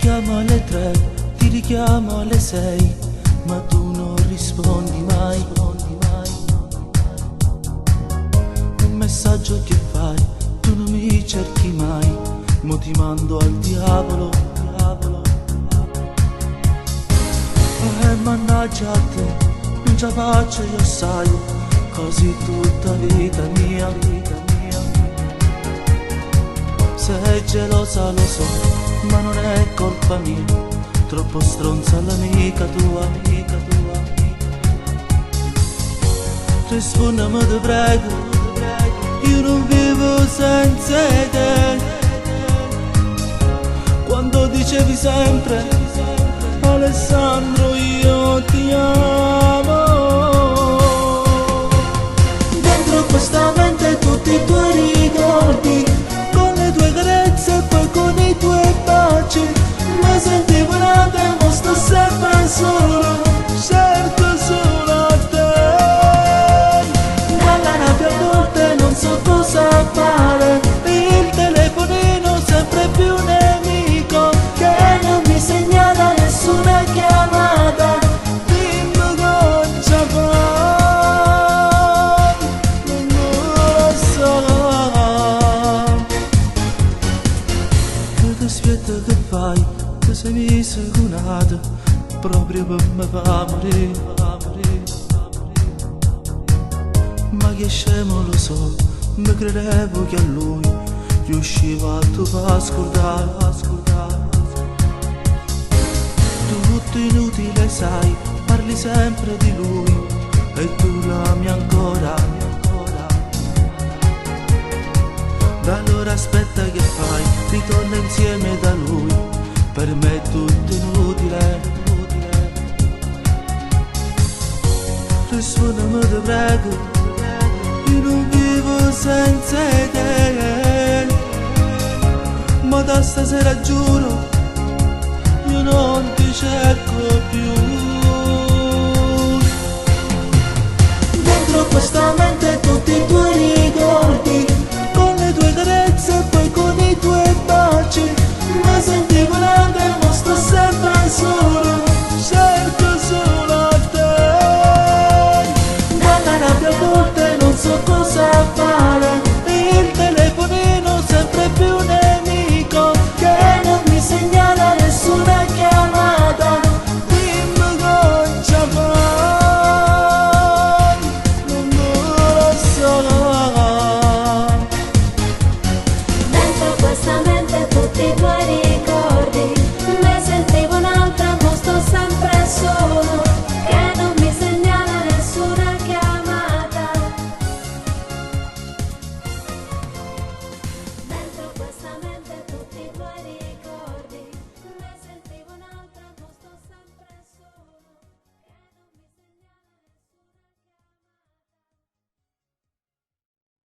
chiamo alle 3, ti richiamo alle 6, ma tu non rispondi mai. Un messaggio che fai, tu non mi cerchi mai, mo ti mando al diavolo. Mannaggia a te, non ce la faccio io sai, così tutta vita mia. Sei gelosa lo so, ma non è colpa mia, troppo stronza l'amica tua. Rispondimi ti prego, io non vivo senza te. Quando dicevi sempre, Alessandro io ti amo, dentro questa mente tutti i tuoi ricordi, con le tue carezze e poi con i tuoi baci, ma sentivo un attimo, sto sempre solo, cerco solo a te. Dalla rabbia a volte non so cosa fare, il telefonino sempre più nemico, che non mi segnala nessuna chiamata, dimmi cosa fai, non lo so. Che ti aspetta che fai, che sei messo cunato, proprio per me fa morire. Ma che scemo lo so, mi credevo che a lui riusciva a tu fa scordare. Tutto inutile sai, parli sempre di lui e tu l'ami ancora. Da allora aspetta che fai, ritorna insieme da lui, per me è tutto inutile. Rispondimi ti prego, io non vivo senza te, ma da stasera giuro io non ti cerco più. Dentro questa mente tutti i tuoi ricordi,